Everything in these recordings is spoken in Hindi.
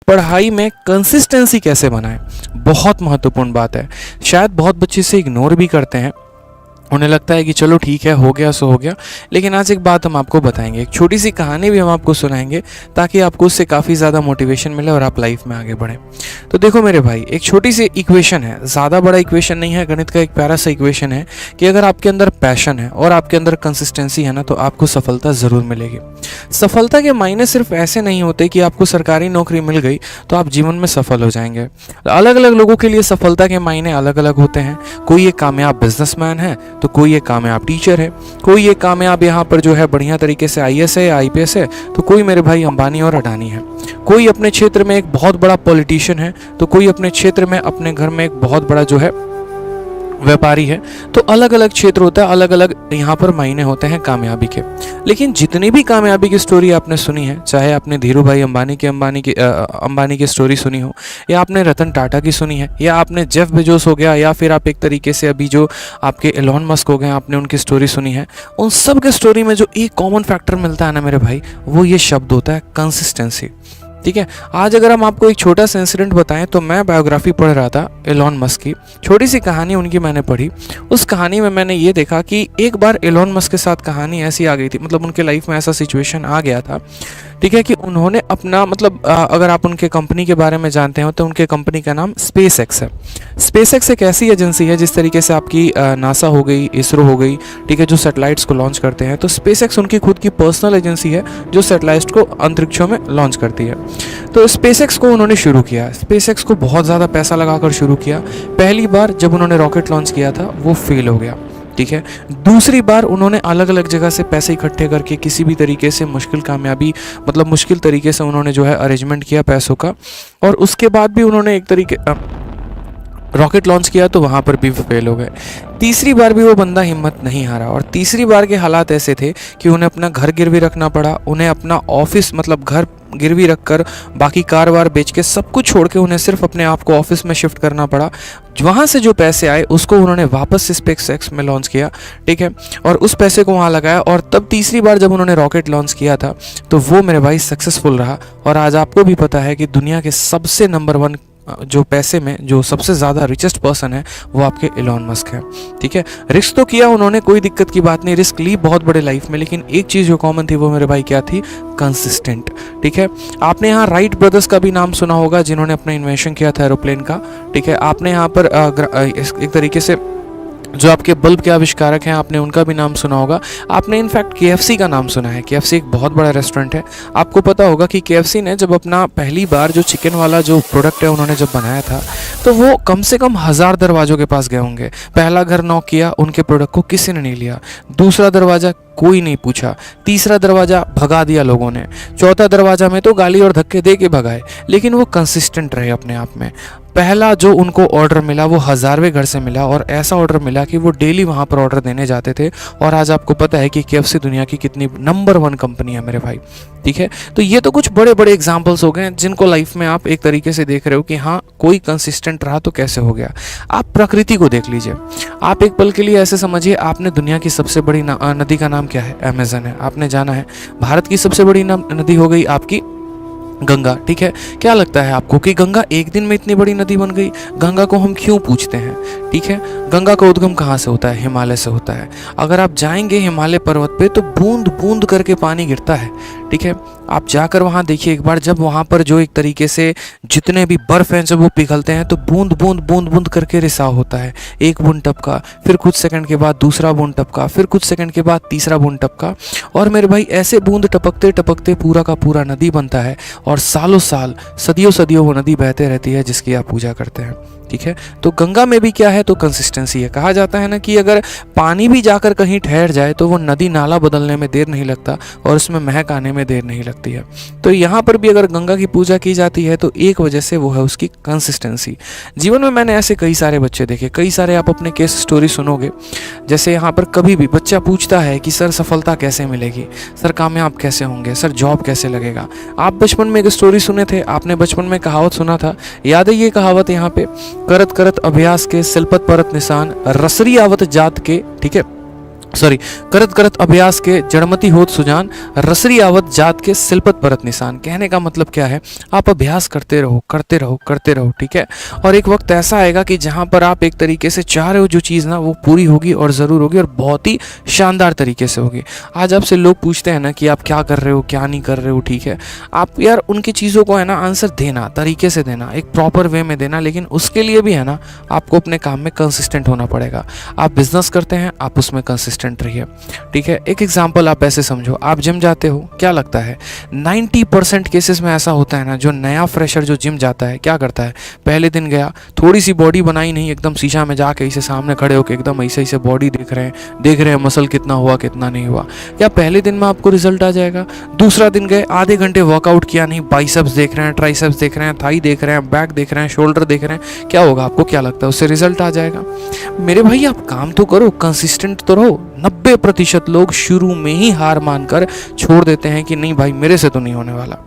पढ़ाई में कंसिस्टेंसी कैसे बनाएं, बहुत महत्वपूर्ण बात है। शायद बहुत बच्चे इसे इग्नोर भी करते हैं, उन्हें लगता है कि चलो ठीक है, हो गया सो हो गया। लेकिन आज एक बात हम आपको बताएंगे, एक छोटी सी कहानी भी हम आपको सुनाएंगे ताकि आपको उससे काफ़ी ज़्यादा मोटिवेशन मिले और आप लाइफ में आगे बढ़ें। तो देखो मेरे भाई, एक छोटी सी इक्वेशन है, ज़्यादा बड़ा इक्वेशन नहीं है, गणित का एक प्यारा सा इक्वेशन है कि अगर आपके अंदर पैशन है और आपके अंदर कंसिस्टेंसी है ना, तो आपको सफलता ज़रूर मिलेगी। सफलता के मायने सिर्फ ऐसे नहीं होते कि आपको सरकारी नौकरी मिल गई तो आप जीवन में सफल हो जाएंगे। अलग अलग लोगों के लिए सफलता के मायने अलग अलग होते हैं। कोई एक कामयाब बिजनेसमैन है तो कोई एक कामयाब टीचर है, कोई एक कामयाब यहाँ पर जो है बढ़िया तरीके से आईएएस है या आईपीएस है, तो कोई मेरे भाई अंबानी और अडानी है। कोई अपने क्षेत्र में एक बहुत बड़ा पॉलिटिशियन है तो कोई अपने क्षेत्र में अपने घर में एक बहुत बड़ा जो है व्यापारी है। तो अलग अलग क्षेत्र होता है, अलग अलग यहाँ पर मायने होते हैं कामयाबी के। लेकिन जितनी भी कामयाबी की स्टोरी आपने सुनी है, चाहे आपने धीरू भाई अंबानी की स्टोरी सुनी हो, या आपने रतन टाटा की सुनी है, या आपने जेफ बेजोस हो गया, या फिर आप एक तरीके से अभी जो आपके एलोन मस्क हो गए आपने उनकी स्टोरी सुनी है, उन सब के स्टोरी में जो एक कॉमन फैक्टर मिलता है ना मेरे भाई, वो ये शब्द होता है कंसिस्टेंसी। ठीक है, आज अगर हम आपको एक छोटा सा इंसिडेंट बताएं, तो मैं बायोग्राफी पढ़ रहा था एलोन मस्क की, छोटी सी कहानी उनकी मैंने पढ़ी। उस कहानी में मैंने ये देखा कि एक बार एलोन मस्क के साथ कहानी ऐसी आ गई थी, मतलब उनके लाइफ में ऐसा सिचुएशन आ गया था, ठीक है, कि उन्होंने अपना मतलब अगर आप उनके कंपनी के बारे में जानते हो तो उनके कंपनी का नाम स्पेस एक्स है। स्पेस एक्स एक ऐसी एजेंसी है जिस तरीके से आपकी नासा हो गई, इसरो हो गई, ठीक है, जो सैटेलाइट्स को लॉन्च करते हैं, तो स्पेस एक्स उनकी खुद की पर्सनल एजेंसी है जो सैटेलाइट्स को अंतरिक्षों में लॉन्च करती है। तो स्पेस एक्स को उन्होंने शुरू किया, स्पेस एक्स को बहुत ज़्यादा पैसा लगाकर शुरू किया। पहली बार जब उन्होंने रॉकेट लॉन्च किया था वो फेल हो गया, ठीक है। दूसरी बार उन्होंने अलग अलग जगह से पैसे इकट्ठे करके किसी भी तरीके से मुश्किल तरीके से उन्होंने जो है अरेंजमेंट किया पैसों का, और उसके बाद भी उन्होंने एक तरीके रॉकेट लॉन्च किया तो वहाँ पर भी फेल हो गए। तीसरी बार भी वो बंदा हिम्मत नहीं हारा, और तीसरी बार के हालात ऐसे थे कि उन्हें अपना घर गिरवी रखना पड़ा, उन्हें अपना ऑफिस मतलब घर गिरवी रखकर बाकी कार वार बेच के सब कुछ छोड़ के उन्हें सिर्फ अपने आप को ऑफिस में शिफ्ट करना पड़ा। वहाँ से जो पैसे आए उसको उन्होंने वापस से स्पेस एक्स में लॉन्च किया, ठीक है, और उस पैसे को वहाँ लगाया, और तब तीसरी बार जब उन्होंने रॉकेट लॉन्च किया था तो वो मेरे भाई सक्सेसफुल रहा। और आज आपको भी पता है कि दुनिया के सबसे नंबर 1 जो पैसे में जो सबसे ज़्यादा रिचेस्ट पर्सन है वो आपके एलोन मस्क है, ठीक है। रिस्क तो किया उन्होंने, कोई दिक्कत की बात नहीं, रिस्क ली बहुत बड़े लाइफ में, लेकिन एक चीज़ जो कॉमन थी वो मेरे भाई क्या थी, कंसिस्टेंट, ठीक है। आपने यहाँ राइट ब्रदर्स का भी नाम सुना होगा जिन्होंने अपना इन्वेंशन किया था एरोप्लेन का, ठीक है। आपने यहाँ पर एक तरीके से जो आपके बल्ब के आविष्कारक हैं आपने उनका भी नाम सुना होगा। आपने इनफैक्ट केएफसी का नाम सुना है, केएफसी एक बहुत बड़ा रेस्टोरेंट है। आपको पता होगा कि केएफसी ने जब अपना पहली बार जो चिकन वाला जो प्रोडक्ट है उन्होंने जब बनाया था तो वो कम से कम 1000 दरवाजों के पास गए होंगे। पहला घर नॉक किया, उनके प्रोडक्ट को किसी ने नहीं लिया। दूसरा दरवाज़ा कोई नहीं पूछा, तीसरा दरवाज़ा भगा दिया लोगों ने, चौथा दरवाज़ा में तो गाली और धक्के दे के भगाए, लेकिन वो कंसिस्टेंट रहे अपने आप में। पहला जो उनको ऑर्डर मिला वो 1000वें घर से मिला, और ऐसा ऑर्डर मिला कि वो डेली वहाँ पर ऑर्डर देने जाते थे। और आज आपको पता है कि केएफसी दुनिया की कितनी नंबर 1 कंपनी है मेरे भाई, ठीक है। तो ये तो कुछ बड़े बड़े एग्जाम्पल्स हो गए जिनको लाइफ में आप एक तरीके से देख रहे हो कि हाँ कोई कंसिस्टेंट रहा तो कैसे हो गया। आप प्रकृति को देख लीजिए, आप एक पल के लिए ऐसे समझिए, आपने दुनिया की सबसे बड़ी नदी का नाम क्या है, अमेज़न है, आपने जाना है। भारत की सबसे बड़ी नदी हो गई आपकी गंगा, ठीक है। क्या लगता है आपको कि गंगा एक दिन में इतनी बड़ी नदी बन गई? गंगा को हम क्यों पूछते हैं, ठीक है। गंगा का उद्गम कहाँ से होता है? हिमालय से होता है। अगर आप जाएंगे हिमालय पर्वत पे तो बूंद बूंद करके पानी गिरता है, ठीक है। आप जाकर वहाँ देखिए एक बार, जब वहाँ पर जो एक तरीके से जितने भी बर्फ़ हैं जब वो पिघलते हैं तो बूंद बूंद बूंद बूंद करके रिसाव होता है। एक बूंद टपका, फिर कुछ सेकंड के बाद दूसरा बूंद टपका, फिर कुछ सेकंड के बाद तीसरा बूंद टपका, और मेरे भाई ऐसे बूंद टपकते टपकते पूरा का पूरा नदी बनता है, और सालों साल सदियों सदियों वो नदी बहते रहती है जिसकी आप पूजा करते हैं, ठीक है। तो गंगा में भी क्या है, तो कंसिस्टेंसी है। कहा जाता है ना कि अगर पानी भी जाकर कहीं ठहर जाए तो वो नदी नाला बदलने में देर नहीं लगता और उसमें महक आने में देर नहीं लगती है। तो यहाँ पर भी अगर गंगा की पूजा की जाती है तो एक वजह से वो है उसकी कंसिस्टेंसी। जीवन में मैंने ऐसे कई सारे बच्चे देखे, कई सारे आप अपने केस स्टोरी सुनोगे। जैसे यहाँ पर कभी भी बच्चा पूछता है कि सर सफलता कैसे मिलेगी, सर कामयाब कैसे होंगे, सर जॉब कैसे लगेगा। आप बचपन में एक स्टोरी सुने थे, आपने बचपन में कहावत सुना था, याद है ये कहावत यहाँ पे, करत करत अभ्यास के सिलपत परत निशान, रसरी आवत जात के, ठीक है। सॉरी, करत करत अभ्यास के जड़मती होत सुजान, रसरी आवत जात के सिलपत परत निशान। कहने का मतलब क्या है, आप अभ्यास करते रहो करते रहो करते रहो, ठीक है। और एक वक्त ऐसा आएगा कि जहाँ पर आप एक तरीके से चाह रहे हो जो चीज़ ना, वो पूरी होगी और ज़रूर होगी, और बहुत ही शानदार तरीके से होगी। आज आपसे लोग पूछते हैं ना कि आप क्या कर रहे हो, क्या नहीं कर रहे हो, ठीक है। आप यार उनकी चीज़ों को है ना आंसर देना, तरीके से देना, एक प्रॉपर वे में देना, लेकिन उसके लिए भी है ना आपको अपने काम में कंसिस्टेंट होना पड़ेगा। आप बिजनेस करते हैं, आप उसमें कंसिस्टेंट रहिए, ठीक है। एक एग्जांपल आप ऐसे समझो, आप जिम जाते हो, क्या लगता है 90% केसेस में ऐसा होता है ना, जो नया फ्रेशर जो जिम जाता है क्या करता है, पहले दिन गया, थोड़ी सी बॉडी बनाई नहीं, एकदम शीशा में जाके इसे सामने खड़े होकर एकदम ऐसे ऐसे बॉडी देख रहे हैं मसल कितना हुआ कितना नहीं हुआ। क्या पहले दिन में आपको रिजल्ट आ जाएगा? दूसरा दिन गए, आधे घंटे वर्कआउट किया नहीं, बाइसेप्स देख रहे हैं, ट्राइसेप्स देख रहे हैं, थाई देख रहे हैं, बैक देख रहे हैं, शोल्डर देख रहे हैं, क्या होगा? आपको क्या लगता है उससे रिजल्ट आ जाएगा? मेरे भाई आप काम तो करो, कंसिस्टेंट तो रहो। 90% लोग शुरू में ही हार मानकर छोड़ देते हैं कि नहीं भाई मेरे से तो नहीं होने वाला।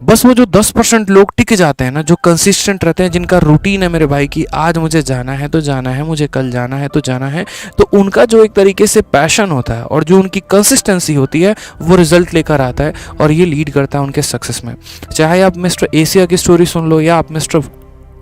बस वो जो 10% लोग टिक जाते हैं ना, जो कंसिस्टेंट रहते हैं, जिनका रूटीन है मेरे भाई की आज मुझे जाना है तो जाना है, मुझे कल जाना है तो जाना है, तो उनका जो एक तरीके से पैशन होता है और जो उनकी कंसिस्टेंसी होती है वो रिजल्ट लेकर आता है, और ये लीड करता है उनके सक्सेस में। चाहे आप मिस्टर एशिया की स्टोरी सुन लो या आप मिस्टर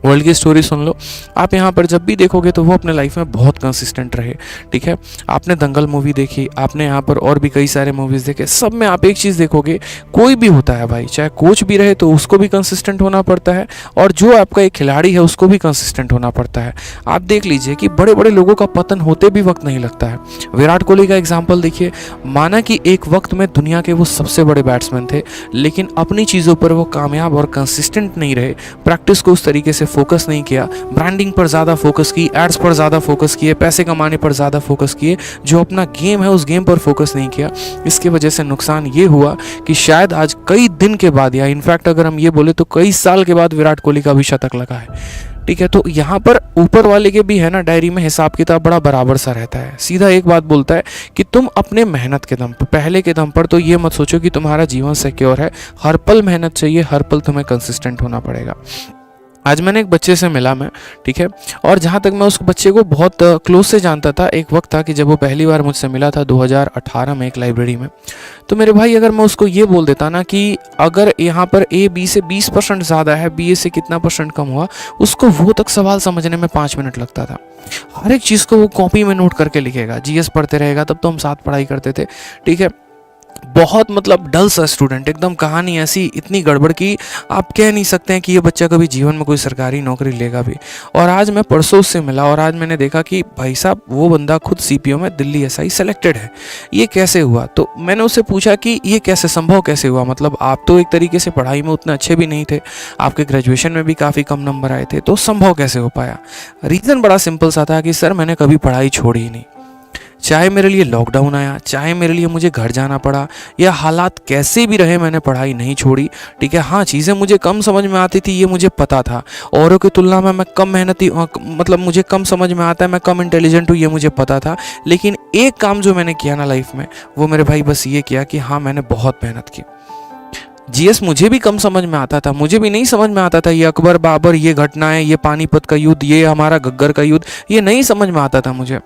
वर्ल्ड की स्टोरी सुन लो, आप यहाँ पर जब भी देखोगे तो वो अपने लाइफ में बहुत कंसिस्टेंट रहे, ठीक है। आपने दंगल मूवी देखी, आपने यहाँ पर और भी कई सारे मूवीज़ देखे, सब में आप एक चीज़ देखोगे, कोई भी होता है भाई, चाहे कोच भी रहे तो उसको भी कंसिस्टेंट होना पड़ता है, और जो आपका एक खिलाड़ी है उसको भी कंसिस्टेंट होना पड़ता है। आप देख लीजिए कि बड़े बड़े लोगों का पतन होते भी वक्त नहीं लगता है। विराट कोहली का एग्जाम्पल देखिए, माना कि एक वक्त में दुनिया के वो सबसे बड़े बैट्समैन थे, लेकिन अपनी चीज़ों पर वो कामयाब और कंसिस्टेंट नहीं रहे, प्रैक्टिस को उस तरीके से फोकस नहीं किया, ब्रांडिंग पर ज़्यादा फोकस की, एड्स पर ज़्यादा फोकस किए, पैसे कमाने पर ज़्यादा फोकस किए, जो अपना गेम है उस गेम पर फोकस नहीं किया। इसकी वजह से नुकसान ये हुआ कि शायद आज कई दिन के बाद, या इनफैक्ट अगर हम ये बोले तो कई साल के बाद विराट कोहली का भी शतक लगा है, ठीक है। तो यहाँ पर ऊपर वाले के भी है ना डायरी में हिसाब किताब बड़ा बराबर सा रहता है। सीधा एक बात बोलता है कि तुम अपने मेहनत के दम पर, पहले के दम पर तो ये मत सोचो कि तुम्हारा जीवन सिक्योर है, हर पल मेहनत चाहिए, हर पल तुम्हें कंसिस्टेंट होना पड़ेगा। आज मैंने एक बच्चे से मिला मैं, ठीक है, और जहाँ तक मैं उस बच्चे को बहुत क्लोज से जानता था, एक वक्त था कि जब वो पहली बार मुझसे मिला था 2018 में एक लाइब्रेरी में। तो मेरे भाई अगर मैं उसको ये बोल देता ना कि अगर यहाँ पर ए बी से 20% ज़्यादा है, बी ए से कितना परसेंट कम हुआ, उसको वो तक सवाल समझने में 5 मिनट लगता था। हर एक चीज़ को वो कॉपी में नोट करके लिखेगा, जीएस पढ़ते रहेगा, तब तो हम साथ पढ़ाई करते थे, ठीक है। बहुत मतलब डल सा स्टूडेंट, एकदम कहानी ऐसी इतनी गड़बड़ की आप कह नहीं सकते हैं कि ये बच्चा कभी जीवन में कोई सरकारी नौकरी लेगा भी। और आज मैं परसों उससे मिला और आज मैंने देखा कि भाई साहब वो बंदा खुद सीपीओ में दिल्ली एसआई सेलेक्टेड है। ये कैसे हुआ? तो मैंने उससे पूछा कि ये कैसे संभव कैसे हुआ, मतलब आप तो एक तरीके से पढ़ाई में उतने अच्छे भी नहीं थे, आपके ग्रेजुएशन में भी काफ़ी कम नंबर आए थे, तो संभव कैसे हो पाया? रीज़न बड़ा सिंपल सा था कि सर मैंने कभी पढ़ाई छोड़ी ही नहीं, चाहे मेरे लिए लॉकडाउन आया, चाहे मेरे लिए मुझे घर जाना पड़ा, या हालात कैसे भी रहे, मैंने पढ़ाई नहीं छोड़ी, ठीक है। हाँ, चीज़ें मुझे कम समझ में आती थी, ये मुझे पता था, औरों की तुलना में मैं कम मेहनती, मतलब मुझे कम समझ में आता है, मैं कम इंटेलिजेंट हूँ, ये मुझे पता था। लेकिन एक काम जो मैंने किया ना लाइफ में, वो मेरे भाई बस ये किया कि हाँ मैंने बहुत मेहनत की। जीएस मुझे भी कम समझ में आता था, मुझे भी नहीं समझ में आता था ये अकबर बाबर, ये घटनाएं, ये पानीपत का युद्ध, ये हमारा घग्गर का युद्ध, ये नहीं समझ में आता था मुझे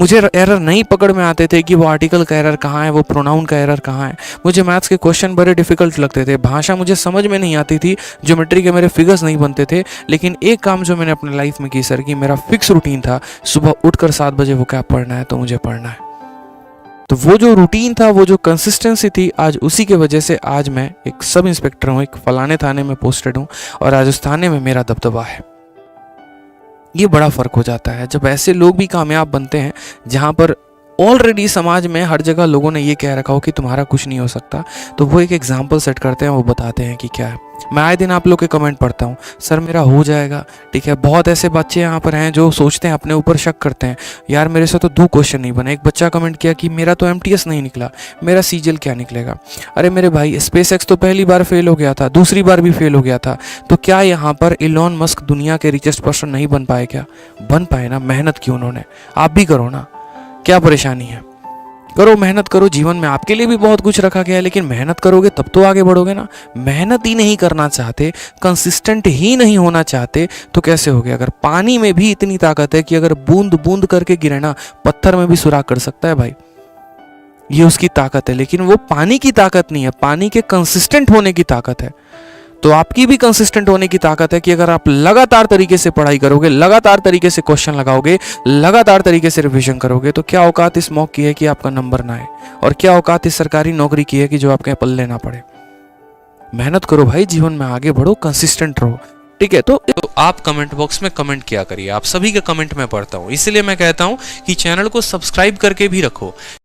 एरर नहीं पकड़ में आते थे कि वो आर्टिकल का एरर कहाँ है, वो प्रोनाउन का एरर कहाँ है। मुझे मैथ्स के क्वेश्चन बड़े डिफिकल्ट लगते थे, भाषा मुझे समझ में नहीं आती थी, ज्योमेट्री के मेरे फिगर्स नहीं बनते थे। लेकिन एक काम जो मैंने अपने लाइफ में की सर, कि मेरा फिक्स रूटीन था, सुबह उठकर 7 बजे वो क्या पढ़ना है तो मुझे पढ़ना है। तो वो जो रूटीन था, वो जो कंसिस्टेंसी थी, आज उसी के वजह से आज मैं एक सब इंस्पेक्टर हूँ, एक फलाने थाने में पोस्टेड हूँ, और आज उस थाने में मेरा दबदबा है। ये बड़ा फ़र्क हो जाता है जब ऐसे लोग भी कामयाब बनते हैं, जहाँ पर ऑलरेडी समाज में हर जगह लोगों ने ये कह रखा हो कि तुम्हारा कुछ नहीं हो सकता, तो वो एक एग्जाम्पल सेट करते हैं, वो बताते हैं कि क्या है। मैं आए दिन आप लोग के कमेंट पढ़ता हूँ, सर मेरा हो जाएगा, ठीक है। बहुत ऐसे बच्चे यहाँ पर हैं जो सोचते हैं, अपने ऊपर शक करते हैं, यार मेरे से तो 2 क्वेश्चन नहीं बने। एक बच्चा कमेंट किया कि मेरा तो एमटीएस नहीं निकला, मेरा सीजीएल क्या निकलेगा? अरे मेरे भाई, स्पेस एक्स तो पहली बार फेल हो गया था, दूसरी बार भी फेल हो गया था, तो क्या यहाँ पर इलॉन मस्क दुनिया के रिचेस्ट पर्सन नहीं बन पाए? क्या बन पाए ना, मेहनत की उन्होंने, आप भी करो ना, क्या परेशानी है? करो, मेहनत करो। जीवन में आपके लिए भी बहुत कुछ रखा गया है, लेकिन मेहनत करोगे तब तो आगे बढ़ोगे ना। मेहनत ही नहीं करना चाहते, कंसिस्टेंट ही नहीं होना चाहते, तो कैसे होगे? अगर पानी में भी इतनी ताकत है कि अगर बूंद बूंद करके गिरे ना, पत्थर में भी सुराख कर सकता है भाई, ये उसकी ताकत है। लेकिन वो पानी की ताकत नहीं है, पानी के कंसिस्टेंट होने की ताकत है। तो आपकी भी कंसिस्टेंट होने की ताकत है कि अगर आप लगातार तरीके से पढ़ाई करोगे, लगातार तरीके से क्वेश्चन लगाओगे, लगातार तरीके से रिवीजन करोगे, तो क्या औकात इस मॉक की है कि आपका नंबर ना आए, और क्या औकात इस सरकारी नौकरी की है कि जो आपके पल्ले ना पड़े। मेहनत करो भाई, जीवन में आगे बढ़ो, कंसिस्टेंट रहो, ठीक है। तो आप कमेंट बॉक्स में कमेंट किया करिए, आप सभी के कमेंट मैं पढ़ता हूँ, इसलिए मैं कहता हूँ कि चैनल को सब्सक्राइब करके भी रखो।